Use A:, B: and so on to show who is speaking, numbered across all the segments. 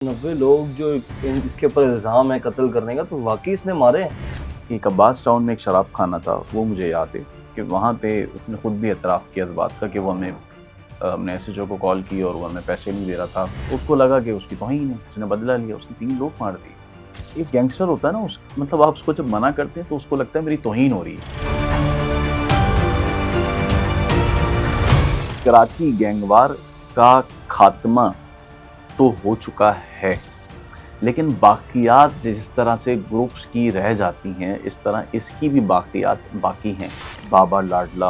A: 90 लोग जो इसके ऊपर इल्ज़ाम है कत्ल करने का, तो वाक़ई इसने मारे हैं?
B: एक अब्बास टाउन में एक शराब खाना था, वो मुझे याद है कि वहाँ पे उसने खुद भी एतराफ़ किया इस बात का कि वो हमने एसएचओ को कॉल की और वो हमें पैसे नहीं दे रहा था। उसको लगा कि उसकी तौहीन है, उसने बदला लिया, उसने 3 लोग मार दिए। एक गैंगस्टर होता है ना, उस मतलब आप उसको जब मना करते हैं तो उसको लगता है मेरी तौहीन हो रही है। कराची गैंगवार का खात्मा तो हो चुका है, लेकिन बाकियात जिस तरह से ग्रुप्स की रह जाती हैं, इस तरह इसकी भी बाकियात बाकी हैं। बाबा लाडला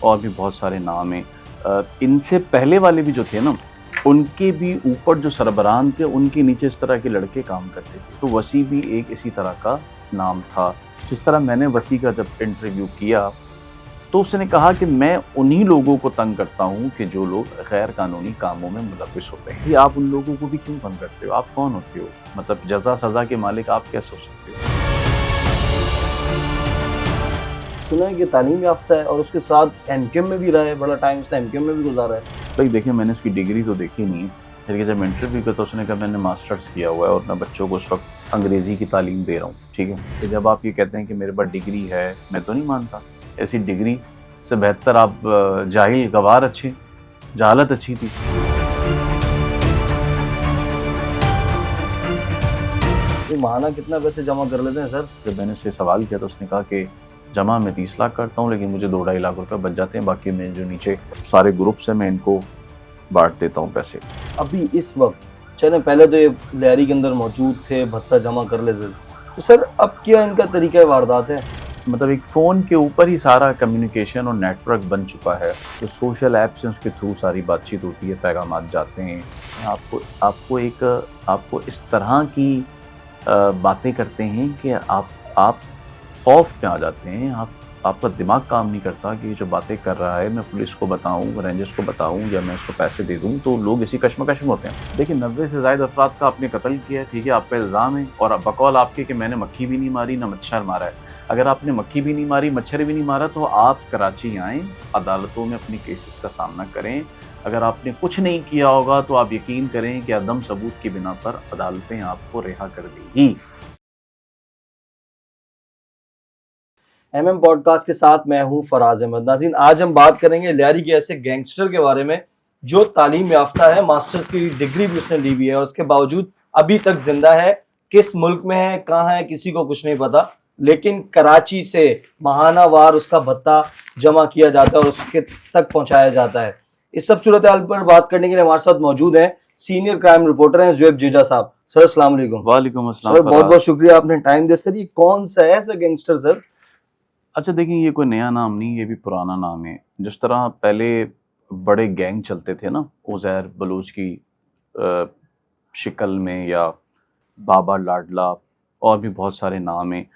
B: और भी बहुत सारे नाम हैं। इनसे पहले वाले भी जो थे ना, उनके भी ऊपर जो सरबराह थे, उनके नीचे इस तरह के लड़के काम करते थे। तो वसी भी एक इसी तरह का नाम था। जिस तरह मैंने वसी का जब इंटरव्यू किया, तो उसने कहा कि मैं उन्हीं लोगों को तंग करता हूँ कि जो लोग गैर कानूनी कामों में मुलविस होते हैं। ये आप उन लोगों को भी क्यों तंग करते हो? आप कौन होते हो? मतलब जज़ा सज़ा के मालिक आप कैसे हो सकते हो?
A: सुना है कि तालीम याफ़्ता है और उसके साथ एमकेएम में भी रहा है, बड़ा टाइम इसने एमकेएम में भी गुज़ारा है।
B: भाई देखिए, मैंने उसकी डिग्री तो देखी नहीं है, लेकिन जब इंटरव्यू किया तो उसने कहा मैंने मास्टर्स किया हुआ है और मैं बच्चों को उस वक़्त अंग्रेज़ी की तालीम दे रहा हूँ, ठीक है? तो जब आप ये कहते हैं कि मेरे पास डिग्री है, मैं तो नहीं मानता। ऐसी डिग्री से बेहतर आप जाहिल गँवार अच्छे, जहालत अच्छी थी।
A: ये माहाना कितना पैसे जमा कर लेते हैं सर?
B: जब मैंने उससे सवाल किया तो उसने कहा कि जमा मैं 30 लाख करता हूँ, लेकिन मुझे 2 ढाई लाख रुपए बच जाते हैं, बाकी मैं जो नीचे सारे ग्रुप्स हैं मैं इनको बाँट देता हूँ पैसे।
A: अभी इस वक़्त, चलें पहले तो ये लहरी के अंदर मौजूद थे, भत्ता जमा कर लेते थे। तो सर अब क्या इनका तरीक़ा वारदात है?
B: मतलब एक फ़ोन के ऊपर ही सारा कम्युनिकेशन और नेटवर्क बन चुका है। जो सोशल ऐप्स हैं उसके थ्रू सारी बातचीत होती है, पैगामात जाते हैं। आपको आपको इस तरह की बातें करते हैं कि आप खौफ में आ जाते हैं। आपका दिमाग काम नहीं करता कि ये जो बातें कर रहा है मैं पुलिस को बताऊँ, रेंजर्स को बताऊँ या मैं इसको पैसे दे दूँ, तो लोग इसी कश्मकश में होते हैं। देखिए 90 से ज़ायद अफ़राद का आपने कत्ल किया है, ठीक है, आप पे इल्ज़ाम है और बकौल आपके कि मैंने मक्खी भी नहीं मारी, ना मच्छर मारा है। अगर आपने मक्खी भी नहीं मारी, मच्छर भी नहीं मारा, तो आप कराची आएँ, अदालतों में अपने केसेस का सामना करें। अगर आपने कुछ नहीं किया होगा तो आप यकीन करें कि अदम सबूत की बिना पर अदालतें आपको रिहा कर देगी।
A: एमएम पॉडकास्ट के साथ मैं हूं फराज अहमद। नाज़रीन, आज हम बात करेंगे लियारी के ऐसे गैंगस्टर के बारे में जो तालीम याफ्ता है, मास्टर्स की डिग्री भी उसने ली हुई है और उसके बावजूद अभी तक जिंदा है। किस मुल्क में है, कहाँ है, किसी को कुछ नहीं पता, लेकिन कराची से माहाना वार उसका भत्ता जमा किया जाता है और उसके तक पहुंचाया जाता है। इस सब सूरत हाल पर बात करने के लिए हमारे साथ मौजूद है सीनियर क्राइम रिपोर्टर हैं जुएब जीजा साहब। सर अस्सलाम वालेकुम।
B: वालेकुम अस्सलाम
A: सर बहुत
B: फराज।
A: बहुत शुक्रिया, आपने टाइम दिया। सर ये कौन सा है सर गैंगस्टर सर?
B: अच्छा देखिए, ये कोई नया नाम नहीं, ये भी पुराना नाम है। जिस तरह पहले बड़े गैंग चलते थे ना, उज़ैर बलूच की अ, शिकल में, या बाबा लाडला और भी बहुत सारे नाम हैं।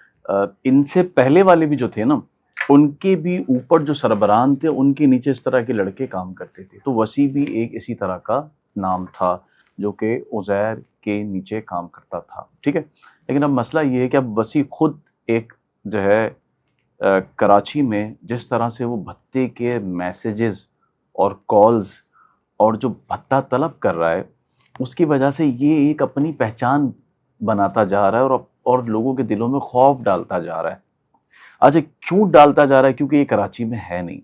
B: इनसे पहले वाले भी जो थे ना, उनके भी ऊपर जो सरबराह थे, उनके नीचे इस तरह के लड़के काम करते थे। तो वसी भी एक इसी तरह का नाम था, जो कि उज़ैर के नीचे काम करता था, ठीक है? लेकिन अब मसला ये है कि अब वसी खुद एक जो है कराची में जिस तरह से वो भत्ते के मैसेजेस और कॉल्स और जो भत्ता तलब कर रहा है, उसकी वजह से ये एक अपनी पहचान बनाता जा रहा है और लोगों के दिलों में खौफ डालता जा रहा है। अच्छा, क्यों डालता जा रहा है? क्योंकि ये कराची में है नहीं।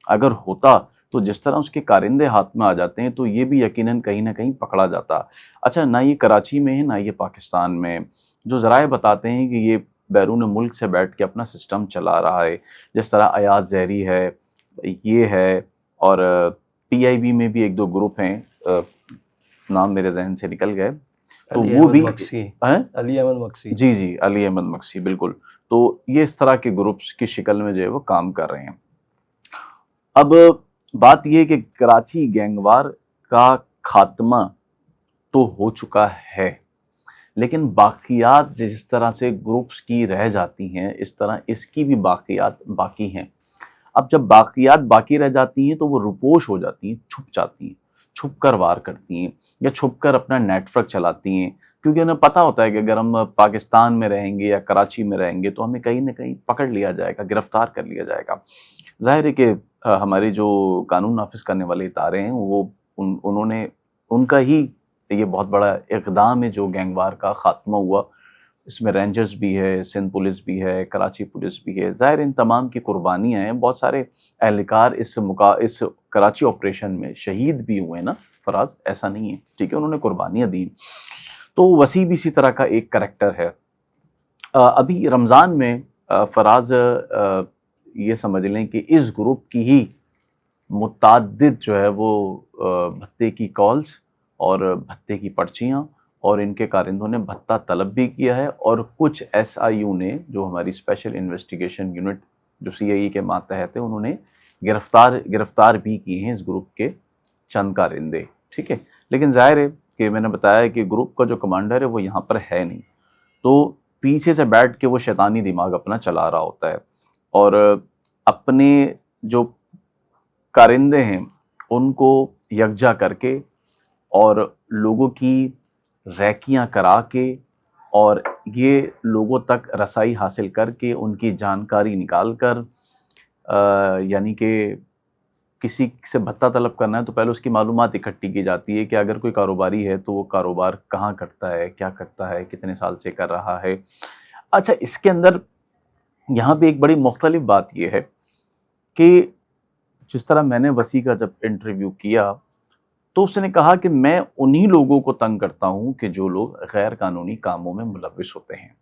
B: अगर होता तो जिस तरह उसके कारिंदे हाथ में आ जाते हैं तो ये भी यकीनन कहीं न कहीं पकड़ा जाता। अच्छा, ना ये कराची में है, ना ये पाकिस्तान में है। जो ज़राए बताते हैं कि ये बैरून मुल्क से बैठ के अपना सिस्टम चला रहा है। जिस तरह अयाज़ ज़हरी है, ये है, और पीआईबी में भी 1-2 ग्रुप हैं, नाम मेरे ज़हन से निकल गए। तो
A: अली
B: वो
A: अहमद
B: भी
A: मक्सी।
B: हैं?
A: अली अहमद मक्सी।
B: जी, जी, अली अहमद मक्सी, बिल्कुल। तो ये इस तरह के ग्रुप्स की शिकल में जो है वो काम कर रहे हैं। अब बात ये है कि कराची गैंगवार का खात्मा तो हो चुका है, लेकिन बाकियात जिस तरह से ग्रुप्स की रह जाती हैं, इस तरह इसकी भी बाकियात बाकी हैं। अब जब बाकियात बाकी रह जाती हैं तो वो रुपोश हो जाती हैं, छुप जाती हैं, छुप कर वार करती हैं या छुप कर अपना नेटवर्क चलाती हैं, क्योंकि उन्हें पता होता है कि अगर हम पाकिस्तान में रहेंगे या कराची में रहेंगे तो हमें कहीं न कहीं पकड़ लिया जाएगा, गिरफ्तार कर लिया जाएगा। ज़ाहिर है कि हमारे जो कानून नाफ़िज़ करने वाले इदारे हैं वो उन्होंने उनका ही ये बहुत बड़ा इक़दाम है जो गैंगवार का ख़ात्मा हुआ। इसमें रेंजर्स भी है, सिंध पुलिस भी है, कराची पुलिस भी है। ज़ाहिर इन तमाम की कुर्बानियाँ हैं। बहुत सारे एहलकार इस कराची ऑपरेशन में शहीद भी हुए ना फराज, ऐसा नहीं है, ठीक है, उन्होंने कुर्बानियाँ दी। तो वसी भी इसी तरह का एक करैक्टर है। अभी रमज़ान में फराज ये समझ लें कि इस ग्रुप की ही मुतअद्दिद जो है वो भत्ते की कॉल्स और भत्ते की पर्चियाँ, और इनके कारिंदों ने भत्ता तलब भी किया है, और कुछ एसआईयू ने, जो हमारी स्पेशल इन्वेस्टिगेशन यूनिट जो सीआईए के मातहत है, उन्होंने गिरफ्तार भी किए हैं इस ग्रुप के चंद कारिंदे, ठीक है। लेकिन जाहिर है कि मैंने बताया कि ग्रुप का जो कमांडर है वो यहाँ पर है नहीं, तो पीछे से बैठ के वो शैतानी दिमाग अपना चला रहा होता है, और अपने जो कारिंदे हैं उनको यकजा करके और लोगों की रैकियां करा के और ये लोगों तक रसाई हासिल करके उनकी जानकारी निकाल कर, यानी कि किसी से भत्ता तलब करना है तो पहले उसकी मालूमात इकट्ठी की जाती है कि अगर कोई कारोबारी है तो वो कारोबार कहाँ करता है, क्या करता है, कितने साल से कर रहा है। अच्छा, इसके अंदर यहाँ पे एक बड़ी मुख्तलिफ बात यह है कि जिस तरह मैंने वसी का जब इंटरव्यू किया तो उसने कहा कि मैं उन्हीं लोगों को तंग करता हूं कि जो लोग गैर कानूनी कामों में मुलविस होते हैं।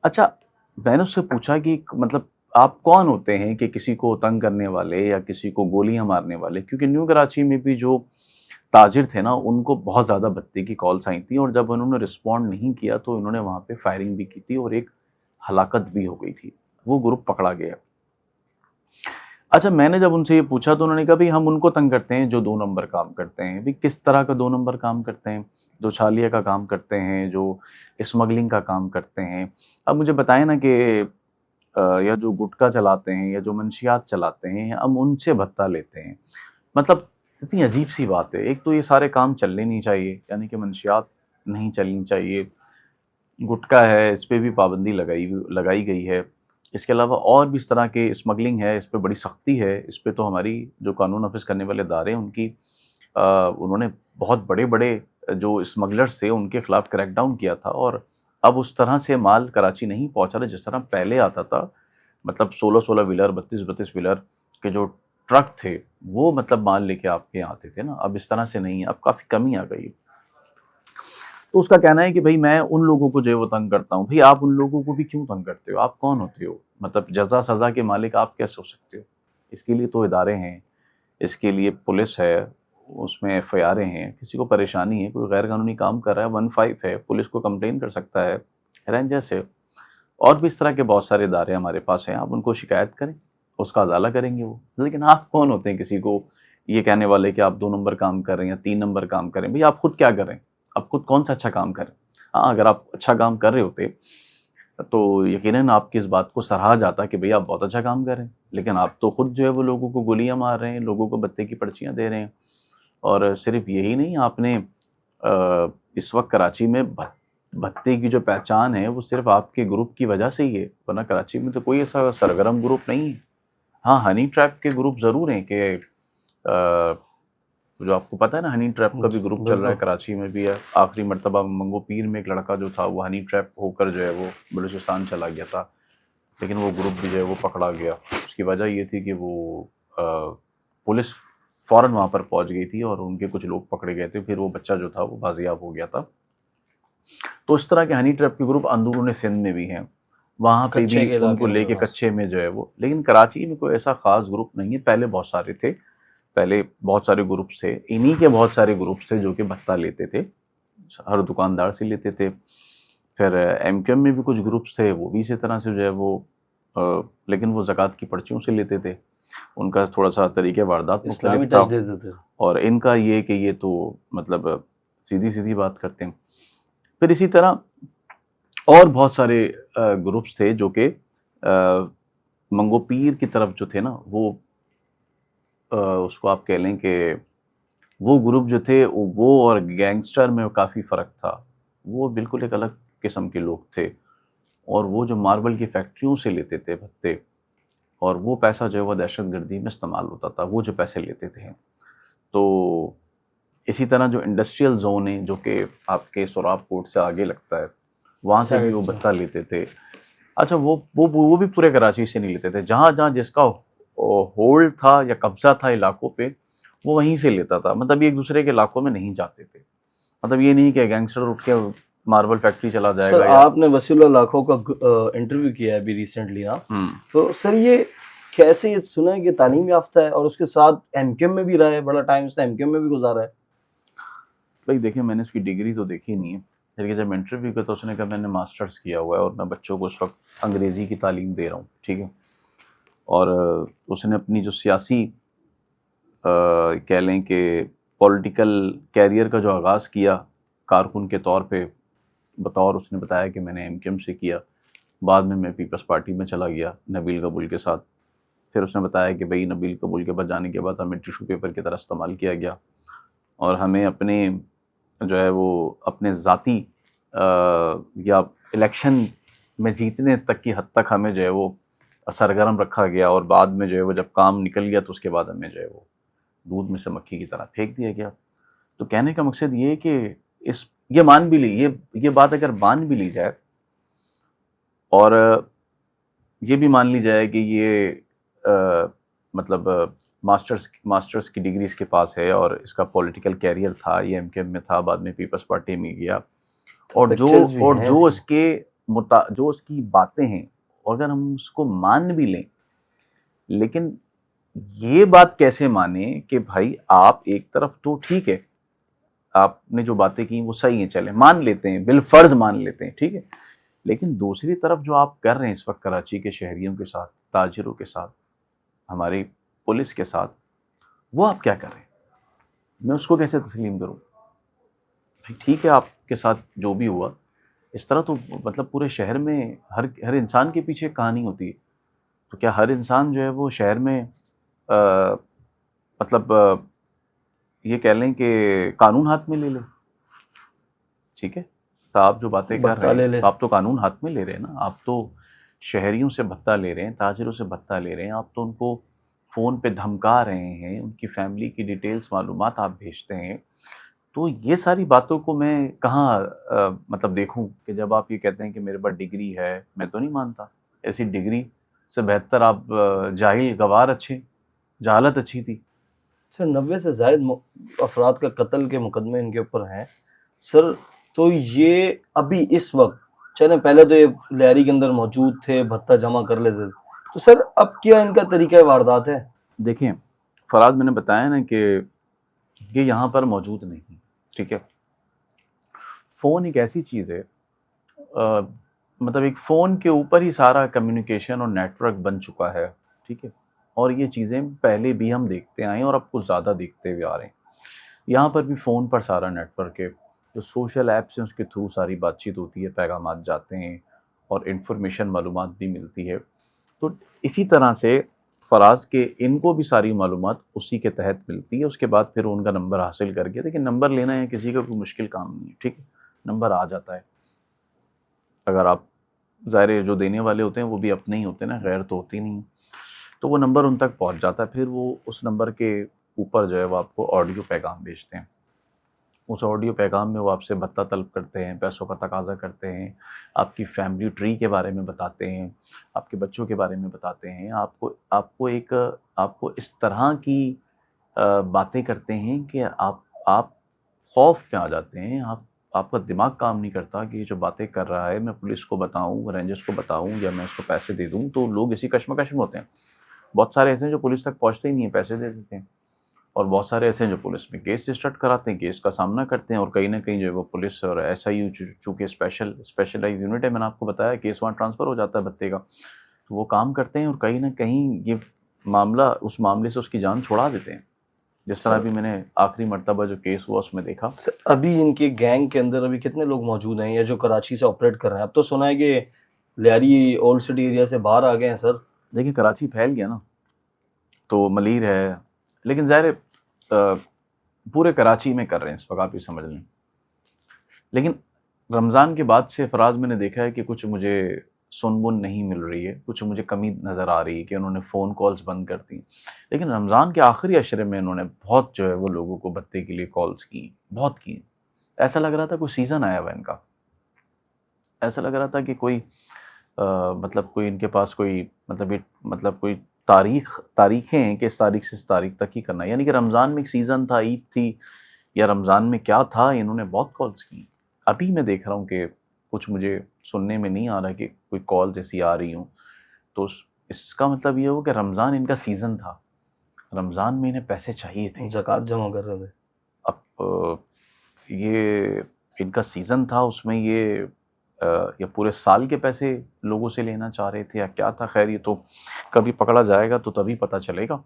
B: अच्छा, मैंने उससे पूछा कि मतलब आप कौन होते हैं कि किसी को तंग करने वाले या किसी को गोलियां मारने वाले, क्योंकि न्यू कराची में भी जो ताजिर थे ना उनको बहुत ज़्यादा भत्ते की कॉल्स आई थी, और जब उन्होंने रिस्पॉन्ड नहीं किया तो इन्होंने वहाँ पे फायरिंग भी की थी और एक हलाकत भी हो गई थी, वो ग्रुप पकड़ा गया। अच्छा, मैंने जब उनसे ये पूछा तो उन्होंने कहा भाई हम उनको तंग करते हैं जो 2 नंबर काम करते हैं। भाई किस तरह का 2 नंबर काम करते हैं? जो छालिया का काम करते हैं, जो स्मगलिंग का काम करते हैं। अब मुझे बताएं ना कि या जो गुटखा चलाते हैं या जो मंशियात चलाते हैं, हम उनसे भत्ता लेते हैं। मतलब इतनी अजीब सी बात है। एक तो ये सारे काम चलने नहीं चाहिए, यानी कि मंशियात नहीं चलनी चाहिए, गुटखा है इस पे भी पाबंदी लगाई गई है। इसके अलावा और भी इस तरह के स्मगलिंग है, इस पे बड़ी सख्ती है। इस पे तो हमारी जो कानून नाफिज करने वाले इदारे हैं उनकी उन्होंने बहुत बड़े-बड़े जो स्मगलर्स थे उनके खिलाफ क्रैकडाउन किया था, और अब उस तरह से माल कराची नहीं पहुँचा रहा जिस तरह पहले आता था। मतलब 16-16 व्हीलर, 32-32 व्हीलर के जो ट्रक थे, वो मतलब माल लेके आपके यहाँ आते थे ना, अब इस तरह से नहीं है, अब काफ़ी कमी आ गई है। तो उसका कहना है कि भाई मैं उन लोगों को जो है वो तंग करता हूँ। भाई आप उन लोगों को भी क्यों तंग करते हो? आप कौन होते हो? मतलब जज़ा सज़ा के मालिक आप कैसे हो सकते हो? इसके लिए तो इदारे हैं, इसके लिए पुलिस है, उसमें एफआईआरें हैं। किसी को परेशानी है, कोई गैर कानूनी काम कर रहा है, 15 है, पुलिस को कंप्लेन कर सकता है, रेंजर्स है, और भी इस तरह के बहुत सारे इदारे हमारे पास हैं। आप उनको शिकायत करें, उसका अज़ाला करेंगे वो। लेकिन आप कौन होते हैं किसी को ये कहने वाले कि आप 2 नंबर काम कर रहे हैं या 3 नंबर काम कर रहे हैं? भई आप खुद क्या कर रहे हैं? आप खुद कौन-सा अच्छा काम कर रहे हैं? हाँ, अगर आप अच्छा काम कर रहे होते, तो यकीनन आपकी इस बात को सराहा जाता कि भई आप बहुत अच्छा काम कर रहे हैं। लेकिन आप तो खुद जो है वो लोगों को गोलियाँ मार रहे हैं, लोगों को भत्ते की पर्चियाँ दे रहे हैं। और सिर्फ़ यही नहीं, आपने इस वक़्त कराची में भत्ते की जो पहचान है, वो सिर्फ़ आपके ग्रुप की वजह से ही है, वरना कराची में तो कोई ऐसा सरगर्म ग्रुप नहीं है। हाँ, हनी ट्रैप के ग्रुप ज़रूर हैं कि जो आपको पता है ना, हनी ट्रैप का भी ग्रुप चल रहा है,
A: बिल्कुल।
B: कराची में भी है। आखिरी मर्तबा मंगो पीर में एक लड़का जो था वो हनी ट्रैप होकर जो है वो बलूचिस्तान चला गया था, लेकिन वो ग्रुप भी जो है वो पकड़ा गया। उसकी वजह ये थी कि वो पुलिस फ़ौरन वहाँ पर पहुँच गई थी और उनके कुछ लोग पकड़े गए थे, फिर वो बच्चा जो था वो बाजियाब हो गया था। तो इस तरह के हनी ट्रैप के ग्रुप अंदरूनी सिंध में भी हैं, वहाँ पे
A: कच्चे
B: भी
A: के
B: उनको
A: इलाके में
B: लेके
A: खास।
B: कच्चे में जो है वो, लेकिन कराची में कोई ऐसा ख़ास ग्रुप नहीं है। पहले बहुत सारे थे, पहले बहुत सारे ग्रुप्स थे, इन्हीं के बहुत सारे ग्रुप्स थे जो कि भत्ता लेते थे, हर दुकानदार से लेते थे। फिर एमक्यूएम में भी कुछ ग्रुप्स थे, वो भी इसी तरह से जो है वो लेकिन वो ज़कात की पर्चियों से लेते थे। उनका थोड़ा-सा तरीक़े वारदात मुख्तलिफ
A: इस्लामी
B: था,
A: टच दे देते थे।
B: और इनका ये कि ये तो मतलब सीधी-सीधी बात करते हैं। फिर इसी तरह और बहुत सारे ग्रुप्स थे जो कि मंगो पीर की तरफ जो थे ना, वो उसको आप कह लें कि वो ग्रुप जो थे वो और गैंगस्टर में काफ़ी फ़र्क था। वो बिल्कुल एक अलग किस्म के लोग थे, और वो जो मार्बल की फैक्ट्रियों से लेते थे भत्ते, और वो पैसा जो है वो दहशतगर्दी में इस्तेमाल होता था, वो जो पैसे लेते थे। तो इसी तरह जो इंडस्ट्रियल जोन है जो कि आपके सोराब कोट से आगे लगता है, वहाँ से भी वो
A: साइड
B: भत्ता लेते थे। अच्छा, वो भी पूरे कराची से नहीं लेते थे, जहाँ जहाँ जिसका होल्ड था या कब्जा था इलाकों पे, वो वहीं से लेता था। मतलब ये एक दूसरे के इलाकों में नहीं जाते थे। मतलब ये नहीं कि गैंगस्टर उठ के मार्बल फैक्ट्री चला
A: सर,
B: जाएगा या
A: आपने वसीउल्लाह लाखों का इंटरव्यू किया है अभी रिसेंटली ना, तो सर ये कैसे, ये सुना है कि तालीम याफ्ता है और उसके साथ एमकेएम में भी रहा है, बड़ा टाइम उसने एमकेएम में भी गुजारा है।
B: भाई देखिए, मैंने उसकी डिग्री तो देखी नहीं है, लेकिन जब इंटरव्यू किया तो उसने कहा मैंने मास्टर्स किया हुआ है और मैं बच्चों को उस वक्त अंग्रेज़ी की तालीम दे रहा हूँ, ठीक है। और उसने अपनी जो सियासी कह लें कि पॉलिटिकल कैरियर का जो आगाज़ किया कारकुन के तौर पे, बतौर उसने बताया कि मैंने एमकेएम से किया। बाद में मैं पीपल्स पार्टी में चला गया नबील कबूल के साथ। फिर उसने बताया कि भाई नबील कबूल के पास जाने के बाद हमें टिशू पेपर की तरह इस्तेमाल किया गया और हमें अपने जो है वो अपने ज़ाती या इलेक्शन में जीतने तक की हद तक हमें जो है वो सरगर्म रखा गया और बाद में जो है वो जब काम निकल गया तो उसके बाद हमें जो है वो दूध में से मक्खी की तरह फेंक दिया गया। तो कहने का मकसद ये है कि इस ये मान भी ली ये बात अगर मान भी ली जाए और ये भी मान ली जाए कि ये मतलब मास्टर्स की डिग्री इसके पास है और इसका पॉलिटिकल कैरियर था, ये एमकेएम में था, बाद में पीपल्स पार्टी में गया
A: तो
B: और
A: पिक्चर्स भी हैं
B: जो
A: इसकी।
B: इसके जो उसकी बातें हैं, और अगर हम उसको मान भी लें, लेकिन ये बात कैसे माने कि भाई आप एक तरफ तो ठीक है, आपने जो बातें की वो सही है, चले मान लेते हैं, बिलफर्ज मान लेते हैं, ठीक है। लेकिन दूसरी तरफ जो आप कर रहे हैं इस वक्त कराची के शहरियों के साथ, ताजिरों के साथ, हमारी पुलिस के साथ, वो आप क्या कर रहे हैं? मैं उसको कैसे तस्लीम करूं? भाई ठीक है, आपके साथ जो भी हुआ, इस तरह तो मतलब पूरे शहर में हर इंसान के पीछे एक कहानी होती है। तो क्या हर इंसान जो है वो शहर में अ, मतलब ये कह लें कि कानून हाथ में ले ले? ठीक है, तो आप जो बातें कर
A: भत्ता
B: रहे
A: ले
B: हैं
A: ले।
B: तो आप तो कानून हाथ में ले रहे हैं ना। आप तो शहरियों से भत्ता ले रहे हैं, ताजिरों से भत्ता ले रहे हैं, आप तो उनको फ़ोन पे धमका रहे हैं, उनकी फैमिली की डिटेल्स मालूमात आप भेजते हैं। तो ये सारी बातों को मैं कहाँ मतलब देखूं कि जब आप ये कहते हैं कि मेरे पास डिग्री है, मैं तो नहीं मानता। ऐसी डिग्री से बेहतर आप जाहिल गवार अच्छे, जहालत अच्छी थी।
A: सर 90 से जायद अफराद का कत्ल के मुकदमे इनके ऊपर हैं सर। तो ये अभी इस वक्त, चले पहले तो ये लहरी के अंदर मौजूद थे, भत्ता जमा कर लेते थे, तो सर अब क्या इनका तरीका वारदात है?
B: देखें फराज, मैंने बताया ना कि ये यहाँ पर मौजूद नहीं, ठीक है। फ़ोन एक ऐसी चीज़ है, मतलब एक फ़ोन के ऊपर ही सारा कम्युनिकेशन और नेटवर्क बन चुका है, ठीक है। और ये चीज़ें पहले भी हम देखते आए हैं और अब कुछ ज़्यादा देखते हुए आ रहे हैं। यहाँ पर भी फ़ोन पर सारा नेटवर्क है, जो सोशल ऐप्स हैं उसके थ्रू सारी बातचीत होती है, पैगामात जाते हैं और इन्फॉर्मेशन मालूमात भी मिलती है। तो इसी तरह से फराज के इनको भी सारी मालूमात उसी के तहत मिलती है। उसके बाद फिर उनका नंबर हासिल करके, देखिए नंबर लेना है किसी का कोई मुश्किल काम नहीं है, ठीक है। नंबर आ जाता है, अगर आप, ज़ाहिर है जो देने वाले होते हैं वो भी अपने ही होते हैं ना, गैर तो होती नहीं। तो वो नंबर उन तक पहुंच जाता है, फिर वो उस नंबर के ऊपर जो है वो आपको ऑडियो पैगाम भेजते हैं। उस ऑडियो पैगाम में वो आपसे भत्ता तलब करते हैं, पैसों का तकाजा करते हैं, आपकी फैमिली ट्री के बारे में बताते हैं, आपके बच्चों के बारे में बताते हैं, आपको आपको एक आपको इस तरह की बातें करते हैं कि आप खौफ में आ जाते हैं। आप आपका दिमाग काम नहीं करता कि ये जो बातें कर रहा है मैं पुलिस को बताऊं, रेंजर्स को बताऊं या मैं इसको पैसे दे दूं। तो लोग इसी कश्मकश में होते हैं। बहुत सारे ऐसे हैं जो पुलिस तक पहुंचते ही नहीं है, पैसे दे देते हैं। और बहुत सारे ऐसे हैं जो पुलिस में केस रजिस्टर्ड कराते हैं, केस का सामना करते हैं और कहीं न कहीं जो है वो पुलिस और एसआईयू चूँकि स्पेशलाइज़ यूनिट है, मैंने आपको बताया, केस वहाँ ट्रांसफ़र हो जाता है भत्ते का। तो वो काम करते हैं और कहीं न कहीं ये मामला, उस मामले से उसकी जान छुड़ा देते हैं। जिस तरह
A: सर,
B: अभी मैंने आखिरी मर्तबा जो केस हुआ उसमें देखा।
A: सर अभी इनके गैंग के अंदर अभी कितने लोग मौजूद हैं, या जो कराची से ऑपरेट कर रहे हैं? अब तो सुना है कि लियारी ओल्ड सिटी एरिया से बाहर आ गए हैं सर।
B: देखिए कराची फैल गया ना, तो मलीर है, लेकिन ज़ाहिर है पूरे कराची में कर रहे हैं इस वक़्त, आप ये समझ लें। लेकिन रमज़ान के बाद से फ़राज़ मैंने देखा है कि कुछ मुझे सुनबुन नहीं मिल रही है, कुछ मुझे कमी नज़र आ रही है कि उन्होंने फ़ोन कॉल्स बंद कर दी। लेकिन रमज़ान के आखिरी अशरे में उन्होंने बहुत जो है वो लोगों को भत्ते के लिए कॉल्स की, बहुत की। ऐसा लग रहा था कोई सीज़न आया हुआ है इनका। ऐसा लग रहा था कि कोई मतलब कोई इनके पास कोई मतलब ये मतलब कोई तारीखें हैं कि इस तारीख से इस तारीख तक ही करना है। यानी कि रमज़ान में एक सीज़न था, ईद थी, या रमज़ान में क्या था, इन्होंने बहुत कॉल्स की। अभी मैं देख रहा हूँ कि कुछ मुझे सुनने में नहीं आ रहा कि कोई कॉल्स ऐसी आ रही हों। तो इसका मतलब ये हुआ कि रमज़ान इनका सीज़न था। रमज़ान में इन्हें पैसे चाहिए थे।
A: ज़कात जमा कर रहे थे।
B: अब ये इनका सीज़न था, उसमें ये पूरे साल के पैसे लोगों से लेना चाह रहे थे या क्या था, खैर ये तो कभी पकड़ा जाएगा तो तभी पता चलेगा।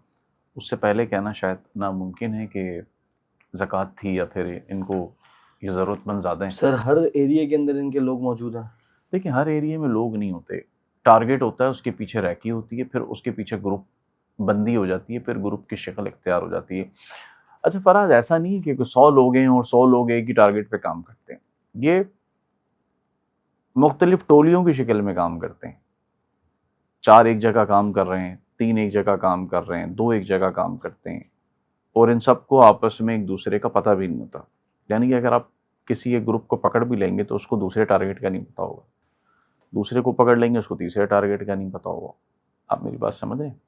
B: उससे पहले कहना शायद नामुमकिन है कि ज़कात थी या फिर इनको ये ज़रूरतमंद ज़्यादा हैं।
A: सर हर एरिया के अंदर इनके लोग मौजूद हैं।
B: देखिए हर एरिया में लोग नहीं होते, टारगेट होता है, उसके पीछे रैकी होती है, फिर उसके पीछे ग्रुप बंदी हो जाती है, फिर ग्रुप की शक्ल इख्तियार हो जाती है। अच्छा फराज, ऐसा नहीं है कि 100 लोग हैं और 100 लोग एक ही टारगेट पे काम करते हैं। ये मुख्तलिफ टोलियों की शक्ल में काम करते हैं। 4 एक जगह काम कर रहे हैं, 3 एक जगह काम कर रहे हैं, 2 एक जगह काम करते हैं, और इन सबको आपस में एक दूसरे का पता भी नहीं होता। यानी कि अगर आप किसी एक ग्रुप को पकड़ भी लेंगे तो उसको दूसरे टारगेट का नहीं पता होगा, दूसरे को पकड़ लेंगे उसको तीसरे टारगेट का नहीं पता होगा। आप मेरी बात समझ रहे हैं?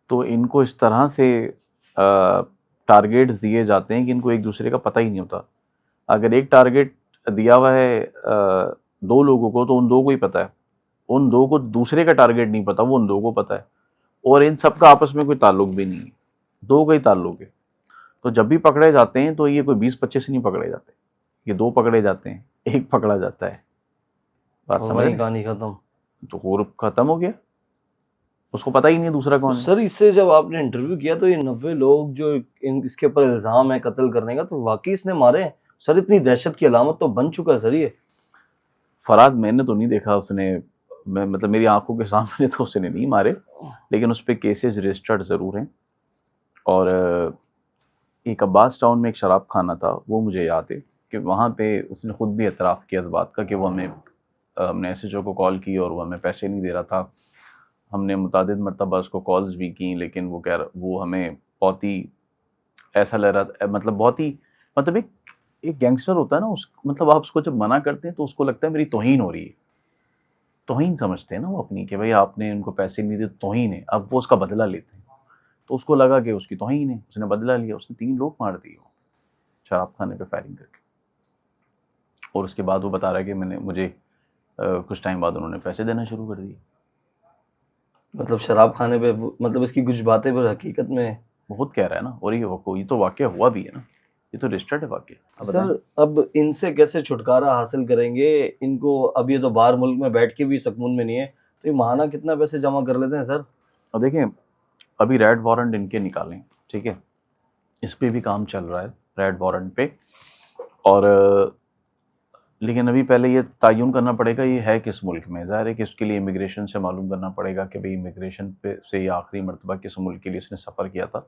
B: तो इनको इस तरह से टारगेट्स दिए जाते हैं कि इनको एक दूसरे का पता ही नहीं होता। अगर एक टारगेट दिया हुआ है 2 लोगों को, तो उन 2 को ही पता है, उन 2 को दूसरे का टारगेट नहीं पता, वो उन 2 को पता है, और इन सब का आपस में कोई ताल्लुक भी नहीं है, 2 का ही ताल्लुक है। तो जब भी पकड़े जाते हैं तो ये कोई 20-25 नहीं पकड़े जाते, ये 2 पकड़े जाते हैं, 1 पकड़ा जाता है। बात
A: और
B: समझ रहे
A: वहीं
B: हैं?
A: कहानी खत्म।
B: तो ग्रुप खत्म हो गया, उसको पता ही नहीं है दूसरा
A: तो
B: कौन है।
A: सर इससे जब आपने इंटरव्यू किया तो ये 90 लोग जो इसके ऊपर इल्जाम है कत्ल करने का, तो वाकई इसने मारे हैं? सर इतनी दहशत की अलामत तो बन चुका है सर ये।
B: फराद मैंने तो नहीं देखा उसने, मैं मतलब मेरी आंखों के सामने तो उसने नहीं मारे, लेकिन उस पर केसेस रजिस्टर्ड ज़रूर हैं। और एक अब्बास टाउन में एक शराब खाना था, वो मुझे याद है कि वहाँ पे उसने ख़ुद भी एतराफ़ किया इस बात का कि वो हमने एसएचओ को कॉल की और वो हमें पैसे नहीं दे रहा था। हमने मुतादिद मरतबा उसको कॉल्स भी की, लेकिन वो हमें बहुत ही ऐसा लग रहा, मतलब बहुत ही, मतलब एक गैंगस्टर होता है ना, उस मतलब आप उसको जब मना करते हैं तो उसको लगता है मेरी तौहीन हो रही है। तौहीन समझते हैं ना वो अपनी, कि भाई आपने उनको पैसे नहीं दिए तो तौहीन है, अब वो उसका बदला लेते हैं। तो उसको लगा कि उसकी तौहीन है, उसने बदला लिया, उसने 3 लोग मार दिए शराब खाने पे फायरिंग करके। और उसके बाद वो बता रहा है कि मुझे कुछ टाइम बाद उन्होंने पैसे देना शुरू कर दिए।
A: मतलब शराब खाने पे मतलब इसकी कुछ बातें पर हकीकत में।
B: बहुत कह रहा है ना, और ये तो वाकया हुआ भी है ना, ये तो रजिस्टर्ड है वाकया। अब बताएं।
A: सर अब इनसे कैसे छुटकारा हासिल करेंगे इनको? अब ये तो बाहर मुल्क में बैठ के भी सकून में नहीं है, तो ये महाना कितना पैसे जमा कर लेते हैं सर?
B: और देखें, अभी रेड वारंट इनके निकालें, ठीक है, इस पे भी काम चल रहा है, रेड वारंट पे। और लेकिन अभी पहले ये तयन करना पड़ेगा ये है किस मुल्क में। ज़ाहिर है कि इसके लिए इमिग्रेशन से मालूम करना पड़ेगा कि भाई इमिग्रेशन पे से ये आखिरी मरतबा किस मुल्क के लिए इसने सफ़र किया था,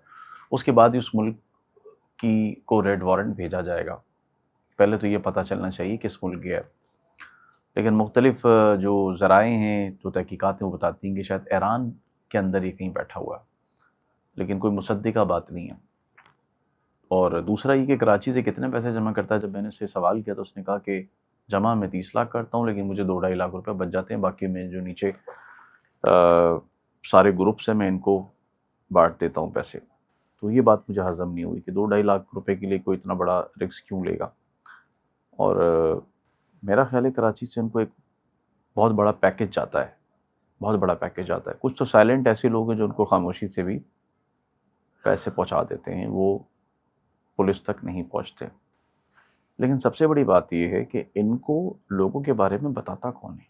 B: उसके बाद ही उस मुल्क की को रेड वारंट भेजा जाएगा। पहले तो ये पता चलना चाहिए किस मुल्क गया है। लेकिन मुख्तलिफ जो ज़राए हैं, जो तहकीकात हैं, वो बताती हैं कि शायद ईरान के अंदर ये कहीं बैठा हुआ है, लेकिन कोई मुसद्दिक़ा बात नहीं है। और दूसरा ये कि कराची से कितने पैसे जमा करता है, जब मैंने उससे सवाल किया तो उसने कहा कि जमा मैं 30 लाख करता हूँ, लेकिन मुझे 2-2.5 लाख रुपए बच जाते हैं, बाकी मैं जो नीचे सारे ग्रुप से मैं इनको बांट देता हूँ पैसे। तो ये बात मुझे हज़म नहीं हुई कि 2-2.5 लाख रुपए के लिए कोई इतना बड़ा रिस्क क्यों लेगा। और मेरा ख्याल है कराची से उनको एक बहुत बड़ा पैकेज जाता है, बहुत बड़ा पैकेज जाता है। कुछ तो साइलेंट ऐसे लोग हैं जो उनको खामोशी से भी पैसे पहुंचा देते हैं, वो पुलिस तक नहीं पहुंचते। लेकिन सबसे बड़ी बात ये है कि इनको लोगों के बारे में बताता कौन है,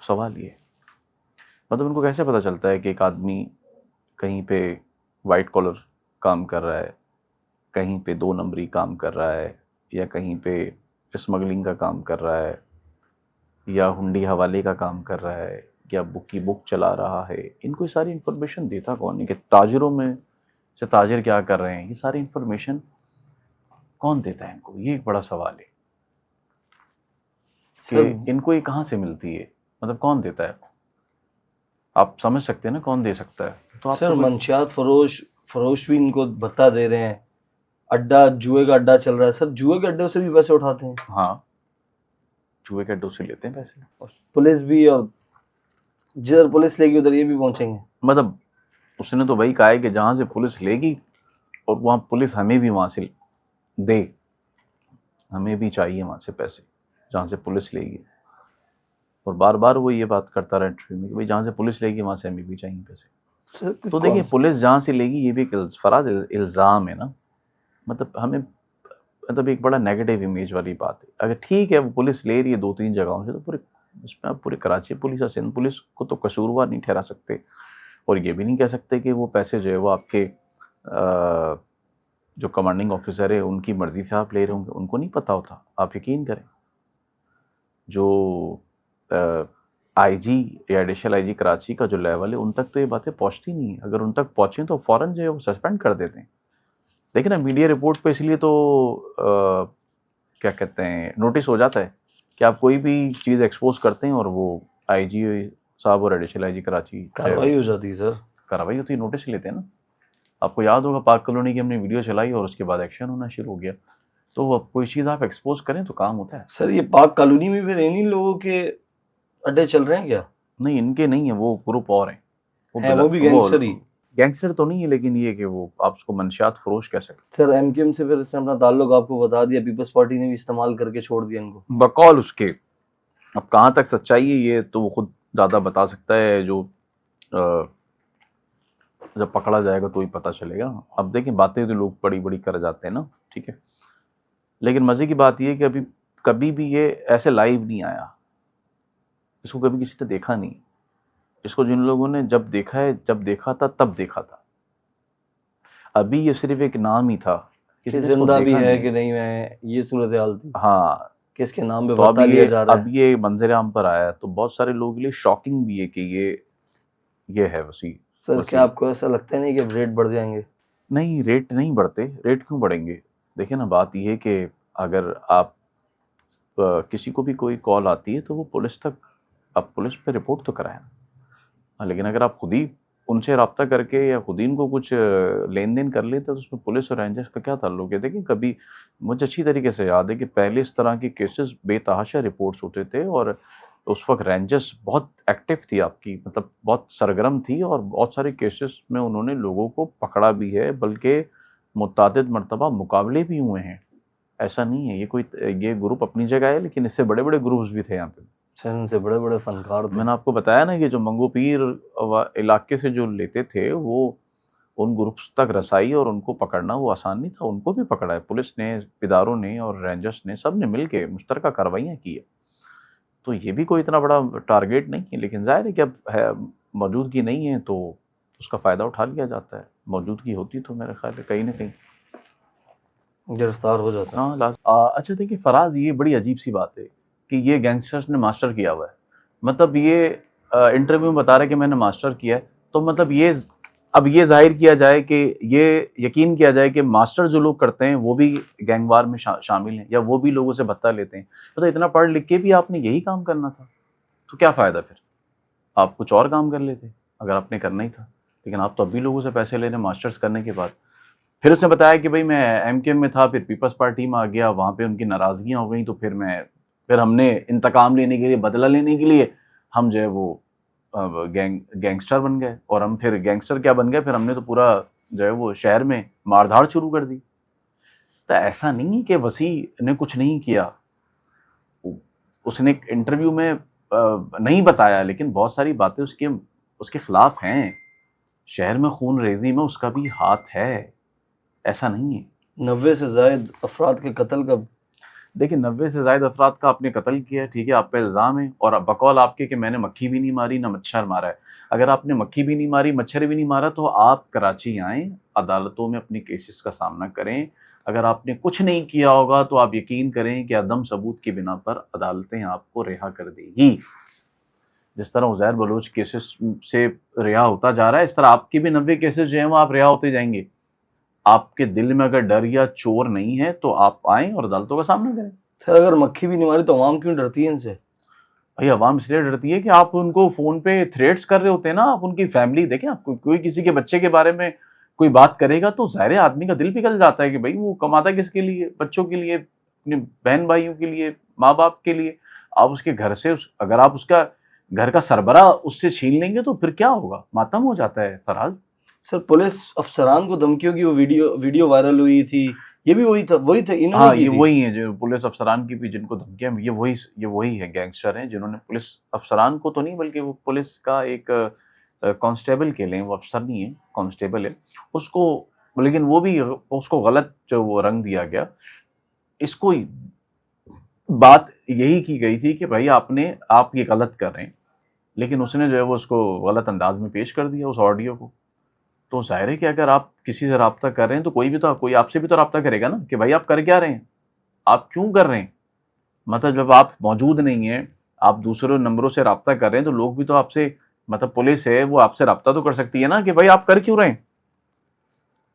B: सवाल ये है। मतलब उनको कैसे पता चलता है कि एक आदमी कहीं पे वाइट कॉलर काम कर रहा है, कहीं पे 2 नंबरी काम कर रहा है, या कहीं पे स्मगलिंग का काम कर रहा है, या हुंडी हवाले का काम कर रहा है, या बुक की बुक चला रहा है। इनको ये सारी इन्फॉर्मेशन देता कौन है, कि ताजिरों में से ताजिर क्या कर रहे हैं, ये सारी इन्फॉर्मेशन कौन देता है इनको, ये एक बड़ा सवाल है
A: सर
B: कि इनको ये कहाँ से मिलती है। मतलब कौन देता है? आप समझ सकते हैं ना कौन दे सकता है। तो आप
A: सर मंशियात फरोश भी इनको भत्ता दे रहे हैं, अड्डा जुए का अड्डा चल रहा है सर, जुए के अड्डे से भी पैसे उठाते हैं।
B: हाँ, जुए के अड्डों से लेते हैं पैसे।
A: और पुलिस भी, और जिधर पुलिस लेगी उधर ये भी पहुंचेंगे।
B: मतलब उसने तो वही कहा है कि जहाँ से पुलिस लेगी और वहाँ पुलिस हमें भी वहाँ से दे, हमें भी चाहिए वहाँ से पैसे जहाँ से पुलिस लेगी। और बार बार वो ये बात करता रहा इंटरव्यू में कि भाई जहाँ से पुलिस लेगी वहाँ से हमें भी चाहिए पैसे।
A: सर
B: तो देखिए पुलिस जहाँ से लेगी ये भी एक फराज इल्ज़ाम है ना, मतलब हमें मतलब एक बड़ा नेगेटिव इमेज वाली बात है। अगर ठीक है वो पुलिस ले रही है 2-3 जगहों से, तो पूरे इसमें आप पूरे कराची पुलिस और सिंध पुलिस को तो कसूरवार नहीं ठहरा सकते, और ये भी नहीं कह सकते कि वो पैसे जो है वो आपके जो कमांडिंग ऑफिसर है उनकी मर्जी से आप ले रहे होंगे, उनको नहीं पता होता। आप यकीन करें जो आईजी या एडिशनल आईजी कराची का जो लेवल है उन तक तो ये बातें पहुंचती नहीं है। अगर उन तक पहुंचे तो फ़ौरन जो है वो सस्पेंड कर देते हैं। देखिए ना मीडिया रिपोर्ट पे इसलिए तो क्या कहते हैं नोटिस हो जाता है कि आप कोई भी चीज़ एक्सपोज करते हैं और वो आईजी साहब और एडिशनल आईजी कराची
A: कार्रवाई हो जाती है सर।
B: कार्रवाई होती है, नोटिस लेते हैं ना। आपको याद होगा पाक कॉलोनी की हमने वीडियो चलाई और उसके बाद एक्शन होना शुरू हो गया। तो अब कोई चीज़ आप एक्सपोज करें तो काम होता है।
A: सर ये पाक कॉलोनी में फिर इन्हीं लोगों के अड्डे चल रहे हैं क्या?
B: नहीं इनके नहीं है, वो ग्रुप और हैं।
A: वो भी गैंगस्टर ही?
B: गैंगस्टर तो नहीं है, लेकिन ये कि वो आप उसको मंशियात फरोश कह सकते।
A: सर एमकेएम से फिर इसने अपना ताल्लुक आपको बता दिया, पीपल्स पार्टी ने भी इस्तेमाल करके छोड़ दिया इनको।
B: बकौल उसके, अब कहाँ तक सच्चाई है ये तो वो खुद ज़्यादा बता सकता है, जो जब पकड़ा जाएगा तो ही पता चलेगा। अब देखिए बातें तो लोग बड़ी बड़ी कर जाते हैं ना, ठीक है, लेकिन मज़े की बात ये है कि अभी कभी भी ये ऐसे लाइव नहीं आया, इसको कभी किसी ने देखा नहीं। इसको जिन लोगों ने जब देखा है, जब देखा था तब देखा था। अभी ये सिर्फ एक नाम ही था,
A: कि जिंदा भी है कि नहीं है, ये सूरत हाल थी।
B: हाँ,
A: किसके नाम पे
B: तो
A: बता लिया जा रहा है।
B: अब ये मंजर आम पर आया तो बहुत सारे लोगों के लिए शॉकिंग भी है कि ये है वसी।
A: सर क्या आपको ऐसा लगता नहीं कि रेट बढ़ जाएंगे?
B: नहीं, रेट नहीं बढ़ते। रेट क्यों बढ़ेंगे? देखिए ना बात ये है कि अगर आप किसी को भी कोई कॉल आती है तो वो पुलिस तक, आप पुलिस पे रिपोर्ट तो कराएं। हाँ, लेकिन अगर आप खुद ही उनसे रब्ता करके या खुद ही इनको कुछ लेन देन कर लेते तो उसमें पुलिस और रेंजर्स का क्या ताल्लुक है? देखिए कभी मुझे अच्छी तरीके से याद है कि पहले इस तरह के केसेस बेतहाशा रिपोर्ट्स होते थे और उस वक्त रेंजर्स बहुत एक्टिव थी आपकी, मतलब बहुत सरगर्म थी और बहुत सारे केसेस में उन्होंने लोगों को पकड़ा भी है, बल्कि मुतअद्दिद मरतबा मुकाबले भी हुए हैं। ऐसा नहीं है ये ग्रुप अपनी जगह है, लेकिन इससे बड़े बड़े ग्रुप्स भी थे यहाँ पे।
A: सर से बड़े बड़े फनकार थे।
B: मैंने आपको बताया ना कि जो मंगो पीर इलाके से जो लेते थे वो उन ग्रुप्स तक रसाई और उनको पकड़ना वो आसान नहीं था। उनको भी पकड़ा है पुलिस ने, इदारों ने और रेंजर्स ने, सब ने मिल के मुश्तरका कार्रवाइयाँ की है। तो ये भी कोई इतना बड़ा टारगेट नहीं है, लेकिन जाहिर है कि अब है मौजूदगी नहीं है तो उसका फ़ायदा उठा लिया जाता है। मौजूदगी होती तो मेरे ख्याल है कहीं ना कहीं
A: गिरफ्तार हो जाता है।
B: हाँ अच्छा देखिए फराज, ये बड़ी अजीब सी बात है कि ये गैंगस्टर्स ने मास्टर किया हुआ है। मतलब ये इंटरव्यू में बता रहे कि मैंने मास्टर किया है, तो मतलब ये अब ये जाहिर किया जाए कि ये यकीन किया जाए कि मास्टर जो लोग करते हैं वो भी गैंगवार में शामिल हैं या वो भी लोगों से भत्ता लेते हैं। तो इतना पढ़ लिख के भी आपने यही काम करना था तो क्या फ़ायदा फिर? आप कुछ और काम कर लेते अगर आपने करना ही था। लेकिन आप तो अब भी लोगों से पैसे ले रहे हैं मास्टर्स करने के बाद। फिर उसने बताया कि भाई मैं एमकेएम में था, फिर पीपल्स पार्टी में आ गया, वहाँ पे उनकी नाराज़गियाँ हो गई तो फिर हमने इंतकाम लेने के लिए, बदला लेने के लिए हम जो है वो गैंगस्टर बन गए। और हम फिर गैंगस्टर क्या बन गए, फिर हमने तो पूरा जो है वो शहर में मारधाड़ शुरू कर दी। तो ऐसा नहीं है कि वसी ने कुछ नहीं किया, उसने एक इंटरव्यू में नहीं बताया, लेकिन बहुत सारी बातें उसके खिलाफ हैं। शहर में खून रेजी में उसका भी हाथ है, ऐसा नहीं है।
A: 90 से ज़ायद अफराद के कत्ल का,
B: देखिए 90 से ज़ायद अफराद का आपने कत्ल किया है, ठीक है, आप पे इल्ज़ाम है और बकौल आपके कि मैंने मक्खी भी नहीं मारी ना मच्छर मारा है। अगर आपने मक्खी भी नहीं मारी, मच्छर भी नहीं मारा तो आप कराची आएँ, अदालतों में अपने केसेस का सामना करें। अगर आपने कुछ नहीं किया होगा तो आप यकीन करें कि अदम सबूत की बिना पर अदालतें आपको रिहा कर देगी। जिस तरह उज़ैर बलोच केसेस से रिहा होता जा रहा है, इस तरह आपके भी 90 केसेस जो हैं वो आप रिहा होते जाएंगे। आपके दिल में अगर डर या चोर नहीं है तो आप आएँ और अदालतों का सामना करें।
A: सर अगर मक्खी भी नहीं मारी तो आवाम क्यों डरती है इनसे?
B: भाई अवाम इसलिए डरती है कि आप उनको फोन पे थ्रेट्स कर रहे होते हैं ना, आप उनकी फैमिली देखें, आप कोई किसी के बच्चे के बारे में कोई बात करेगा तो ज़ाहिर है आदमी का दिल पिघल जाता है कि भाई वो कमाता किसके लिए, बच्चों के लिए, अपने बहन भाइयों के लिए, माँ बाप के लिए। आप उसके घर से अगर आप उसका घर का सरबराह उससे छीन लेंगे तो फिर क्या होगा, मातम हो जाता है फराज।
A: सर पुलिस अफसरान को धमकियों की वो वीडियो वायरल हुई थी, ये भी वही थे इन्होंने
B: हाँ,
A: की
B: ये
A: थी।
B: वही है जो पुलिस अफसरान की भी जिनको धमकियां, ये वही है, गैंगस्टर हैं जिन्होंने पुलिस अफसरान को तो नहीं, बल्कि वो पुलिस का एक कांस्टेबल के लिए, वो अफसर नहीं है, कांस्टेबल है उसको, लेकिन वो भी उसको गलत जो वो रंग दिया गया। इसको बात यही की गई थी कि भाई आप ये गलत कर रहे हैं, लेकिन उसने जो है वो उसको गलत अंदाज में पेश कर दिया उस ऑडियो को। तो ज़ाहिर है कि अगर आप किसी से राब्ता कर रहे हैं तो कोई आपसे भी तो राब्ता करेगा ना कि भाई आप कर क्या रहे हैं, आप क्यों कर रहे हैं। मतलब जब आप मौजूद नहीं हैं, आप दूसरे नंबरों से राब्ता कर रहे हैं, तो लोग भी तो आपसे, मतलब पुलिस है वो आपसे राब्ता तो कर सकती है ना कि भाई आप कर क्यों रहे हैं,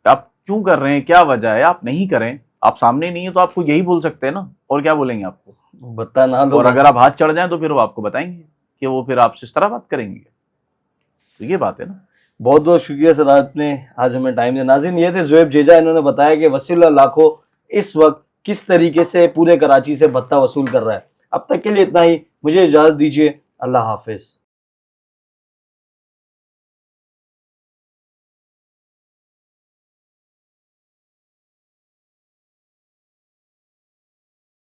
B: आप क्यों कर रहे हैं, क्या वजह है, आप नहीं करें। आप सामने नहीं है तो आपको यही बोल सकते हैं ना, और क्या बोलेंगे आपको।
A: बता ना
B: और
A: लोग।
B: अगर आप हाथ चढ़ जाएं तो फिर वो आपको बताएंगे कि वो फिर आपसे इस तरह बात करेंगे। तो ये बात है ना।
A: बहुत बहुत शुक्रिया सर, आपने आज हमें टाइम दिया। नाज़रीन, ये थे ज़ुएब जेजा, इन्होंने बताया कि वसीउल्लाह लाखो इस वक्त किस तरीके से पूरे कराची से भत्ता वसूल कर रहा है। अब तक के लिए इतना ही, मुझे इजाज़त दीजिए, अल्लाह हाफिज़।